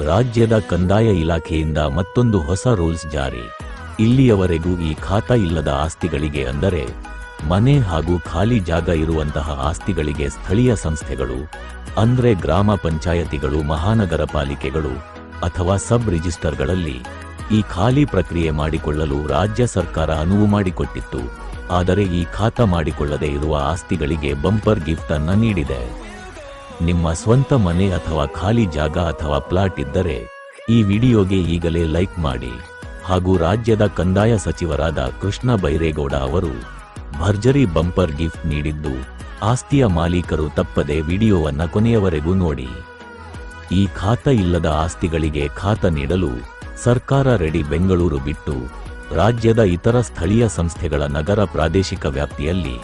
ರಾಜ್ಯದ ಕಂದಾಯ ಇಲಾಖೆಯಿಂದ ಮತ್ತೊಂದು ಹೊಸ ರೂಲ್ಸ್ ಜಾರಿ. ಇಲ್ಲಿಯವರೆಗೂ ಈ ಖಾತಾ ಇಲ್ಲದ ಆಸ್ತಿಗಳಿಗೆ, ಅಂದರೆ ಮನೆ ಹಾಗೂ ಖಾಲಿ ಜಾಗ ಇರುವಂತಹ ಆಸ್ತಿಗಳಿಗೆ ಸ್ಥಳೀಯ ಸಂಸ್ಥೆಗಳು ಅಂದ್ರೆ ಗ್ರಾಮ ಪಂಚಾಯತಿಗಳು, ಮಹಾನಗರ ಪಾಲಿಕೆಗಳು ಅಥವಾ ಸಬ್ ರಿಜಿಸ್ಟರ್ಗಳಲ್ಲಿ ಈ ಖಾಲಿ ಪ್ರಕ್ರಿಯೆ ಮಾಡಿಕೊಳ್ಳಲು ರಾಜ್ಯ ಸರ್ಕಾರ ಅನುವು ಮಾಡಿಕೊಟ್ಟಿತ್ತು. ಆದರೆ ಈ ಖಾತಾ ಮಾಡಿಕೊಳ್ಳದೆ ಇರುವ ಆಸ್ತಿಗಳಿಗೆ ಬಂಪರ್ ಗಿಫ್ಟ್ ಅನ್ನ ನೀಡಿದೆ. ನಿಮ್ಮ ಸ್ವಂತ ಮನೆ ಅಥವಾ ಖಾಲಿ ಜಾಗ ಅಥವಾ ಪ್ಲಾಟ್ ಇದ್ದರೆ ಈ ವಿಡಿಯೋಗೆ ಈಗಲೇ ಲೈಕ್ ಮಾಡಿ. ಹಾಗೂ ರಾಜ್ಯದ ಕಂದಾಯ ಸಚಿವರಾದ ಕೃಷ್ಣ ಬೈರೇಗೌಡ ಅವರು ಭರ್ಜರಿ ಬಂಪರ್ ಗಿಫ್ಟ್ ನೀಡಿದ್ದು, ಆಸ್ತಿಯ ಮಾಲೀಕರು ತಪ್ಪದೆ ವಿಡಿಯೋವನ್ನ ಕೊನೆಯವರೆಗೂ ನೋಡಿ. ಈ ಖಾತಾ ಇಲ್ಲದ ಆಸ್ತಿಗಳಿಗೆ ಖಾತಾ ನೀಡಲು ಸರ್ಕಾರ ರೆಡಿ. ಬೆಂಗಳೂರು ಬಿಟ್ಟು ರಾಜ್ಯದ ಇತರ ಸ್ಥಳೀಯ ಸಂಸ್ಥೆಗಳ ನಗರ ಪ್ರಾದೇಶಿಕ ವ್ಯಾಪ್ತಿಯಲ್ಲಿ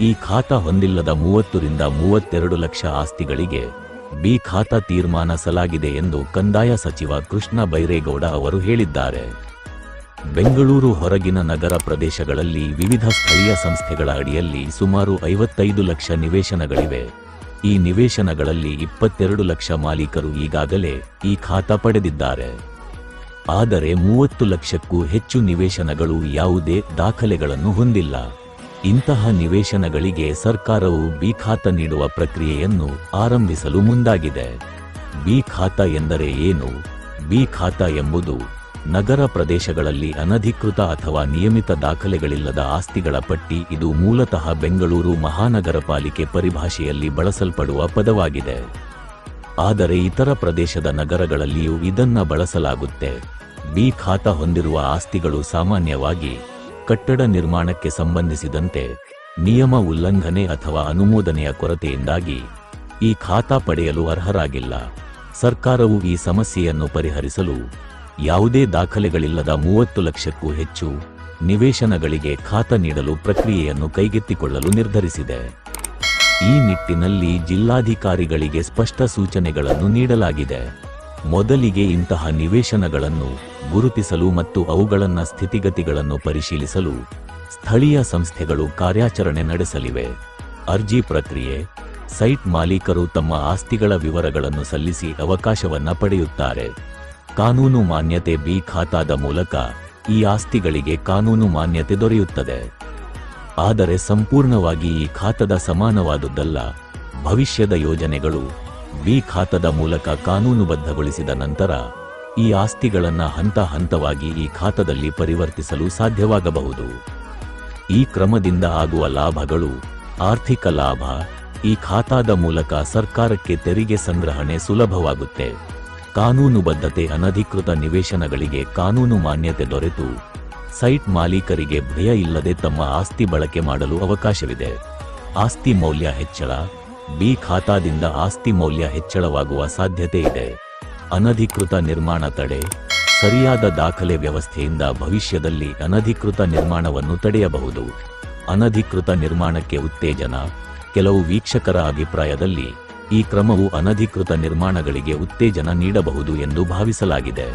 ಈ ಖಾತಾ ಹೊಂದಿಲ್ಲದ 30 ರಿಂದ 32 ಲಕ್ಷ ಆಸ್ತಿಗಳಿಗೆ ಬಿ ಖಾತಾ ತೀರ್ಮಾನಿಸಲಾಗಿದೆ ಎಂದು ಕಂದಾಯ ಸಚಿವ ಕೃಷ್ಣ ಬೈರೇಗೌಡ ಅವರು ಹೇಳಿದ್ದಾರೆ. ಬೆಂಗಳೂರು ಹೊರಗಿನ ನಗರ ಪ್ರದೇಶಗಳಲ್ಲಿ ವಿವಿಧ ಸ್ಥಳೀಯ ಸಂಸ್ಥೆಗಳ ಅಡಿಯಲ್ಲಿ ಸುಮಾರು 55 ಲಕ್ಷ ನಿವೇಶನಗಳಿವೆ. ಈ ನಿವೇಶನಗಳಲ್ಲಿ 22 ಲಕ್ಷ ಮಾಲೀಕರು ಈಗಾಗಲೇ ಈ ಖಾತಾ ಪಡೆದಿದ್ದಾರೆ. ಆದರೆ 30 ಲಕ್ಷಕ್ಕೂ ಹೆಚ್ಚು ನಿವೇಶನಗಳು ಯಾವುದೇ ದಾಖಲೆಗಳನ್ನು ಹೊಂದಿಲ್ಲ. ಇಂತಹ ನಿವೇಶನಗಳಿಗೆ ಸರ್ಕಾರವು ಬಿ ಖಾತಾ ನೀಡುವ ಪ್ರಕ್ರಿಯೆಯನ್ನು ಆರಂಭಿಸಲು ಮುಂದಾಗಿದೆ. ಬಿ ಖಾತಾ ಎಂದರೆ ಏನು? ಬಿ ಖಾತಾ ಎಂಬುದು ನಗರ ಪ್ರದೇಶಗಳಲ್ಲಿ ಅನಧಿಕೃತ ಅಥವಾ ನಿಯಮಿತ ದಾಖಲೆಗಳಿಲ್ಲದ ಆಸ್ತಿಗಳ ಪಟ್ಟಿ. ಇದು ಮೂಲತಃ ಬೆಂಗಳೂರು ಮಹಾನಗರ ಪಾಲಿಕೆ ಪರಿಭಾಷೆಯಲ್ಲಿ ಬಳಸಲ್ಪಡುವ ಪದವಾಗಿದೆ. ಆದರೆ ಇತರ ಪ್ರದೇಶದ ನಗರಗಳಲ್ಲಿಯೂ ಇದನ್ನ ಬಳಸಲಾಗುತ್ತೆ. ಬಿ ಖಾತಾ ಹೊಂದಿರುವ ಆಸ್ತಿಗಳು ಸಾಮಾನ್ಯವಾಗಿ ಕಟ್ಟಡ ನಿರ್ಮಾಣಕ್ಕೆ ಸಂಬಂಧಿಸಿದಂತೆ ನಿಯಮ ಉಲ್ಲಂಘನೆ ಅಥವಾ ಅನುಮೋದನೆಯ ಕೊರತೆಯಿಂದಾಗಿ ಈ ಖಾತಾ ಪಡೆಯಲು ಅರ್ಹರಾಗಿಲ್ಲ. ಸರ್ಕಾರವು ಈ ಸಮಸ್ಯೆಯನ್ನು ಪರಿಹರಿಸಲು ಯಾವುದೇ ದಾಖಲೆಗಳಿಲ್ಲದ 30 ಲಕ್ಷಕ್ಕೂ ಹೆಚ್ಚು ನಿವೇಶನಗಳಿಗೆ ಖಾತಾ ನೀಡಲು ಪ್ರಕ್ರಿಯೆಯನ್ನು ಕೈಗೆತ್ತಿಕೊಳ್ಳಲು ನಿರ್ಧರಿಸಿದೆ. ಈ ನಿಟ್ಟಿನಲ್ಲಿ ಜಿಲ್ಲಾಧಿಕಾರಿಗಳಿಗೆ ಸ್ಪಷ್ಟ ಸೂಚನೆಗಳನ್ನು ನೀಡಲಾಗಿದೆ. ಮೊದಲಿಗೆ ಇಂತಹ ನಿವೇಶನಗಳನ್ನು ಗುರುತಿಸಲು ಮತ್ತು ಅವುಗಳನ್ನ ಸ್ಥಿತಿಗತಿಗಳನ್ನು ಪರಿಶೀಲಿಸಲು ಸ್ಥಳೀಯ ಸಂಸ್ಥೆಗಳು ಕಾರ್ಯಾಚರಣೆ ನಡೆಸಲಿವೆ. ಅರ್ಜಿ ಪ್ರಕ್ರಿಯೆ: ಸೈಟ್ ಮಾಲೀಕರು ತಮ್ಮ ಆಸ್ತಿಗಳ ವಿವರಗಳನ್ನು ಸಲ್ಲಿಸಿ ಅವಕಾಶವನ್ನ ಪಡೆಯುತ್ತಾರೆ. ಕಾನೂನು ಮಾನ್ಯತೆ: ಬಿ ಖಾತಾದ ಮೂಲಕ ಈ ಆಸ್ತಿಗಳಿಗೆ ಕಾನೂನು ಮಾನ್ಯತೆ ದೊರೆಯುತ್ತದೆ. ಆದರೆ ಸಂಪೂರ್ಣವಾಗಿ ಈ ಖಾತಾದ ಸಮಾನವಾದುದಲ್ಲ. ಭವಿಷ್ಯದ ಯೋಜನೆಗಳು ಬಿ ಖಾತಾದ ಮೂಲಕ ಕಾನೂನುಬದ್ಧಗೊಳಿಸಿದ ನಂತರ ಈ ಆಸ್ತಿಗಳನ್ನ ಹಂತ ಹಂತವಾಗಿ ಈ ಖಾತಾದಲ್ಲಿ ಪರಿವರ್ತಿಸಲು ಸಾಧ್ಯವಾಗಬಹುದು. ಈ ಕ್ರಮದಿಂದ ಆಗುವ ಲಾಭಗಳು: ಆರ್ಥಿಕ ಲಾಭ: ಈ ಖಾತಾದ ಮೂಲಕ ಸರ್ಕಾರಕ್ಕೆ ತೆರಿಗೆ ಸಂಗ್ರಹಣೆ ಸುಲಭವಾಗುತ್ತೆ. ಕಾನೂನುಬದ್ಧತೆ: ಅನಧಿಕೃತ ನಿವೇಶನಗಳಿಗೆ ಕಾನೂನು ಮಾನ್ಯತೆ ದೊರೆತು ಸೈಟ್ ಮಾಲೀಕರಿಗೆ ಭಯ ಇಲ್ಲದೆ ತಮ್ಮ ಆಸ್ತಿ ಬಳಕೆ ಮಾಡಲು ಅವಕಾಶವಿದೆ. ಆಸ್ತಿ ಮೌಲ್ಯ ಹೆಚ್ಚಳ: ಬಿ ಖಾತಾದಿಂದ ಆಸ್ತಿ ಮೌಲ್ಯ ಹೆಚ್ಚಳವಾಗುವ ಸಾಧ್ಯತೆ ಇದೆ. ಅನಧಿಕೃತ ನಿರ್ಮಾಣ ತಡೆ: ಸರಿಯಾದ ದಾಖಲೆ ವ್ಯವಸ್ಥೆಯಿಂದ ಭವಿಷ್ಯದಲ್ಲಿ ಅನಧಿಕೃತ ನಿರ್ಮಾಣವನ್ನು ತಡೆಯಬಹುದು. ಅನಧಿಕೃತ ನಿರ್ಮಾಣಕ್ಕೆ ಉತ್ತೇಜನ: ಕೆಲವು ವೀಕ್ಷಕರ ಅಭಿಪ್ರಾಯದಲ್ಲಿ ಈ ಕ್ರಮವು ಅನಧಿಕೃತ ನಿರ್ಮಾಣಗಳಿಗೆ ಉತ್ತೇಜನ ನೀಡಬಹುದು ಎಂದು ಭಾವಿಸಲಾಗಿದೆ.